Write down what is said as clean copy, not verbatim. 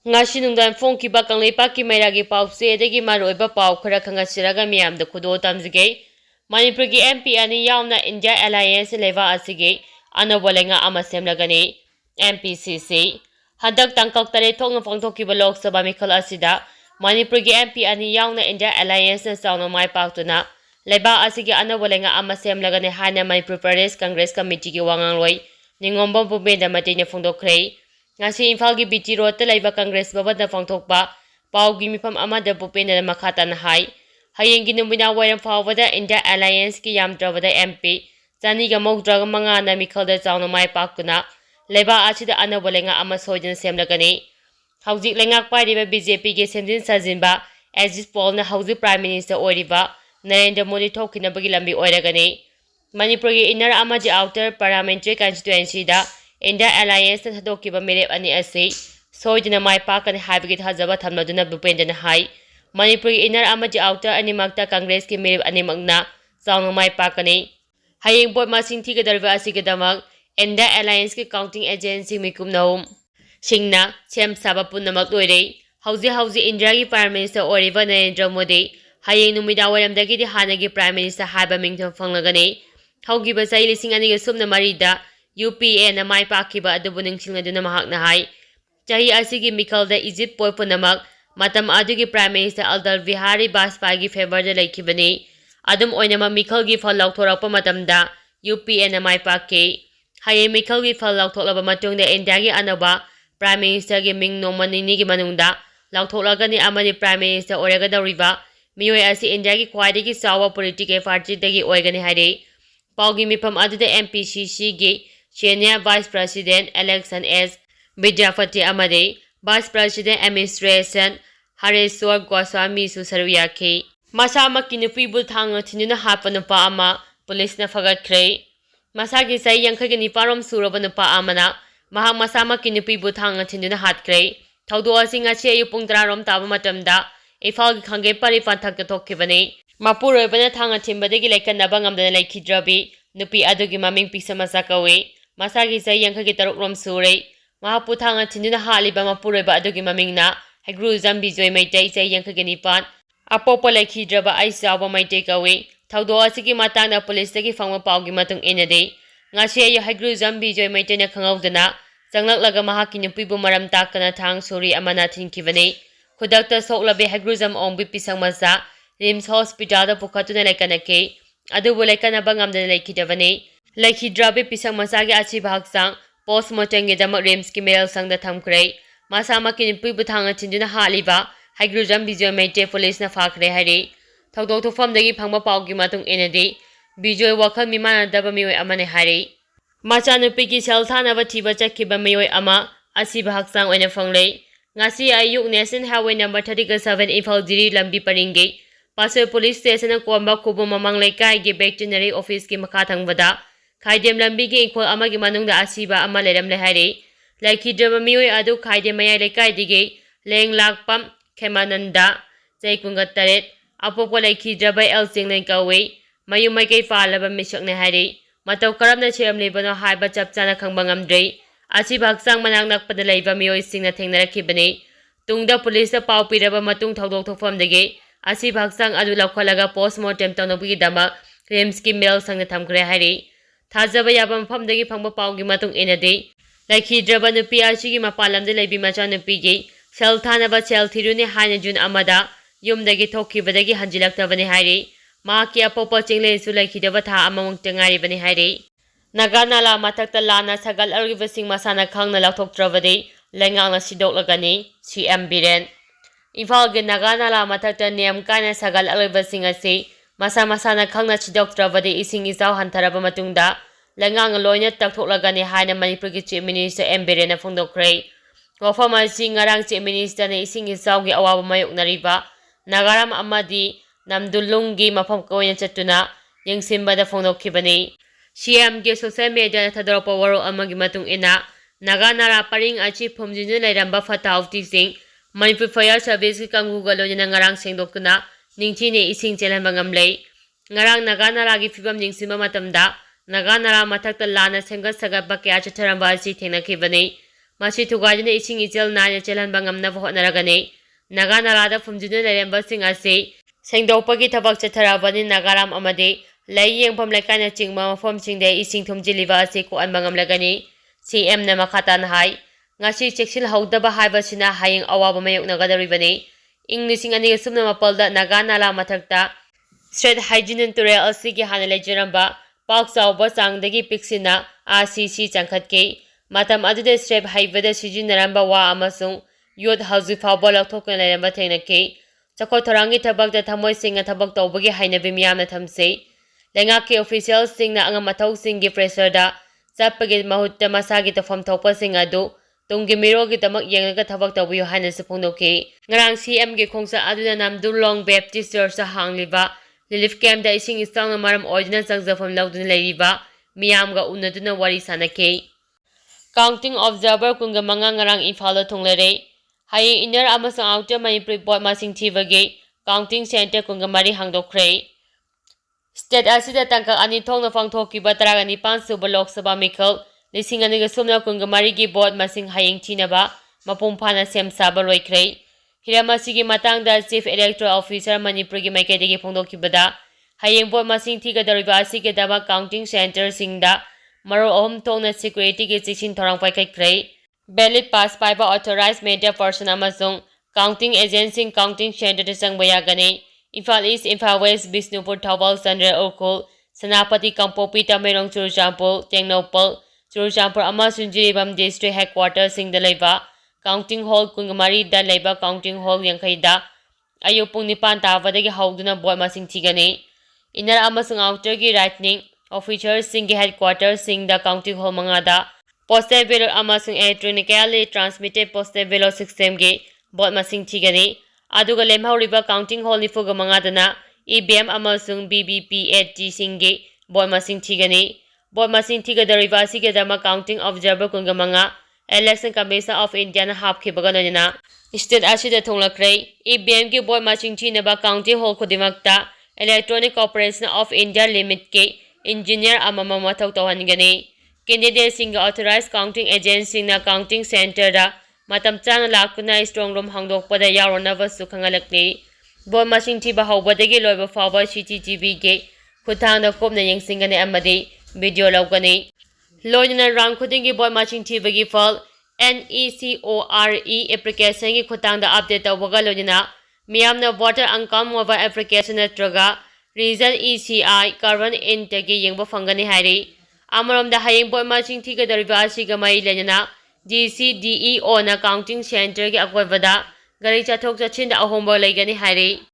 ngasi nungdan phongkiba kangleipa mairagi pause degi maroiba pau khara khangasiraga miyamda khudo tamjige Manipur gi MP ani yauna India Alliance leva asige anobolenga ama semlagani MPCC hadak tangkak tare thongna phangthokiba Lok Sabha mikhal asida Manipur gi MP ani yauna India Alliance na sauna mai paktuna leba asige anobolenga ama semlagani hana Manipur Pradesh Congress Committee gi wangangloi ningombam pubenda matine phongdokhrei ngasi Imphal gi BT Road ta laiba Congress babada phangthokpa pau gi mifam amada pupenda makhata na hai hayenggi numina wairam fawada India Alliance ki yamdrabada MP chani ga mokdraga manga na mikhalda chawna mai pakuna leba achida anabolenga ama soidan semlagani hauji lengak pairiba BJP ge semjin sajinba exit poll na hauji Prime Minister oiriba Narendra Modi thokina bagi lambi oiragani Manipur gi inner amaji outer parliamentary constituency da India Alliance na thadokiba merep ani ase soidina mai pakani haibagi thajaba thamladuna bupendana hai Manipur gi inner amaji outer animakta Congress ki merep animakna chawna mai pakani hayeng board masing thigadarba asigidamak India Alliance ki counting agency mikumnahum singna chem saba punamak loire hauji India gi Prime Minister oiriba Narendra Modi hayeng numida waramdagi di hanagi Prime Minister haiba mingtham fanglagani haugiba sai lising ani ga sumna marida UPA na mai pakiba adubu ningsingladuna mahakna hai chahi asigi mikhalda Egypt poi punamak matam adugi Prime Minister Atal Bihari Vajpayee gi favor da laikhibani adum oinama mikhal gi phal lauthorakpa matamda UPA na mai pakke haye mikhal gi phal lautholaba matungda India gi anaba Prime Minister gi ming nomanini gi manungda lautholagani amani Prime Minister oiragadawriba miyoi asi India gi khwaidagi chawa political party dagi oigani haire paugi mifam aduda MPCC gi Senior Vice President Election as Vidyapati Amade Vice President Administration Hareswar Goswami Susaruyaki Masamaki nupibu thanga thinuna hapa nupa ama police na fagatkhre Masagi sai yankhaga niparom suraba nupa amana mahak masamaki nupibu thanga thinuna hatkre thaudo asinga che ayu pung 10 rom taba matamda Imphal gi khange pari panthak thokkibani mapuroi bana thanga thimbadagi laikanaba ngamdana laikhidrabi nupi adugi maming pisamasa kawe Masagi sai yankhaga 3 rom sure mahapu thanga thinuna haliba mapuroi ba adugi mamingna Hagru Zambi Joy Maitai sai yankhaga nipan apopa laikhidraba ai sawa maitai kawe thaudo asigi matangna police tagi fangma paugi matung inade ngase ay Hagru Zambi Joy Maitai na khangaudana changlak mahaki nupibu maram takana thang suri amana thinkibani khudakta soklabe Hagru Zam ombi pisangmasa Rims Hospital da pukhatuna laikanake adubu laikanaba ngamdana laikhidabani laikhidrabe pisangmasa gi ashiba hakchang postmortem ge damak Rims ki medal sangda thamkrai masama ki nupibu thanga thinduna haliba Hagru Zambi Joy Maitai police na fakhre haire thaudo thofam dagi phangma paugi matung inade Bijoy wakhal mimana daba miyoi amane haire Machanupi ki selthanaba thiba chatkhiba miyoi ama ashiba hakchang oina phangle ngasi ayuk National Highway number 37 Imphal Diri lambi paringe Pasoi police station komba kubu mamang laikai gi veterinary office ki makha thangbada khaidem lambi gi ikhol amagi manungda ashiba ama leram le haire laikhidraba miyoi adu khaidem mayai laikai dige leng lakpam Kemananda Jaikunga Taret apopo laikhidraba elsing len kawe mayum maikai falaba misakne haire matau karamna cheram lebano haiba chapchana khangba ngamdrei ashiba hakchang manak nakpada leiba miyoi singna thengnarakibani tungda police pau piraba matung thaudok thofam dege ashiba hakchang adu lakhalaga postmortem tawnobi dama Rims ki medal sangna thamkre haire thajaba yaba mafam degi phangba paugi matung inade laikhidraba nupi asigi mapalamde leibi Machanupi gi selthanaba chelthiruni haina June amada yumdagi thokkibadagi hanjilaktabani haire mahaki apopa chingle su laikhidaba tha amamung tengaribani haire Naganala matakta lana sagal argibasing masana khangna lathoktrabadi lengangna sidoklagani CM Biren Imphal ge Naganala matakta niam kaina sagal argibasing ase masana khangna sidoktrabadi ising izaw hantaraba matungda lengang loina takthoklagani haina Manipur gi Chief Minister M Biren na phongdokhrei wafam asi ngarang Chief Minister na ising izaw gi awaba mayoknariba nagaram amadi namdulungi mafam koina chatuna yengsimbada phongdokhibani CM ge social media na thadropa waro amagi matung ina Naganara paring achi phumjinu lairamba fatauti sing Manipur Fire Service ki kanguga loina ngarang sengdoktuna ningchine ising chelhanba ngamlei ngarang Naganara gi fibam ningsimba matamda Naganara mathakta lana sengat sagatba kya chatharamba asi thengnakhibani masi thugaiduna ising ichel naina chelhanba ngamnaba hotnaragani naga nalada phumjuna lerembasing asi sengdokpagi thabak chatharabani nagaram amadi lai yengpham laikaina chingma mafamsingde ising thumjiliba asi koanba ngamlagani CM na makatan hai ngasi cheksil haudaba haibasina hayeng awaba mayoknagadoribani ing lising ani sumna mapalda naga nala mathakta straight hygiene turel asigi hana lejaramba pak chawba changdagi piksina ACC changkhatke matam adude strap haibada sijinaramba wa amasung yod hauzi fawba lathokna leramba thengnake chakho thorangi thabak da thamoi singa thabak tawbagi hainabi miyamna thamse lengake officials singna angam mathau singi pressure da chapagi mahutta masagi tafam thokpa sing adu tunggi mirogi tamak yengaga thabak tawbiyo haina sipungnoke ngarang CM ge khongsa aduna namdul long baptist church sa hangliba relief camp da ising istang maram oidina changjafam laudun leiriba miyamga unaduna wari sanake counting observer kunga manga ngarang infalda thonglere hayi inner amasang outer manipur board masing thibage counting center kunga mari hangdokre state asida tangka ani thongna phangthokiba taragani 5 suba lok sabha mikhal lising aniga sumna kunga mari gi board masing hayeng thinaba mapum phana sem saba loikre hiramasi matangda chief electoral officer manipur gi maikadegi phongdokibada hayeng board masing thigadariba asige dama counting center singda maro ahum thongna security gi chichin thorang paikakre ballot pass paiba authorized media person amasung counting agency counting center de sangbaya Imphal East, Imphal West, Bisnupur, Thawal, Sandra Okul, Sanapati, Kampopi, Tamerong, Churuchampur, Tengnopal, Churuchampur, amasung Jiribam District Headquarters Singda Leiba, Counting Hall Kungamari da Leiba Counting Hall Yangkaida, Ayupung Nipan Tavadagi Hauduna Boy Masing Tigane, Inner amasung outer gi rightening, officers Singi Headquarters Singda Counting Hall Mangada, Postal ballot amasung electronically transmitted postal ballot system gi Boy Masing Tigane, aduga lemhauriba counting hall nifuga mangadana EVM amasung BBPAT singi boy masing thigani boy masing thigadariba sigedama counting observer kunga manga election commission of India na hapkhibaga nana state asida thonglakre EVM ki boy masing thinaba counting hall khudimakta electronic corporation of India limit ke engineer amama mathau tawhangani candidate singa authorized counting agency na counting center da matam chana lakuna strong room hangdokpada yaronaba su khangalakni boy masing thiba hawbadagi loiba fawa CCTV ge khuthangda kopna yengsingani amadi video lawgani loina rang khudingi boy masing thibagi fal NECORE application gi khuthangda update tawbaga loina miyamna voter ankam mobile application natraga region ECI carbon intake yengba fangani hairi amaramda hayeng boy masing thiga dariba asiga mai lenana DCDEO na counting center ki akwai bada gari chathok chachin da ahomba laigani hairi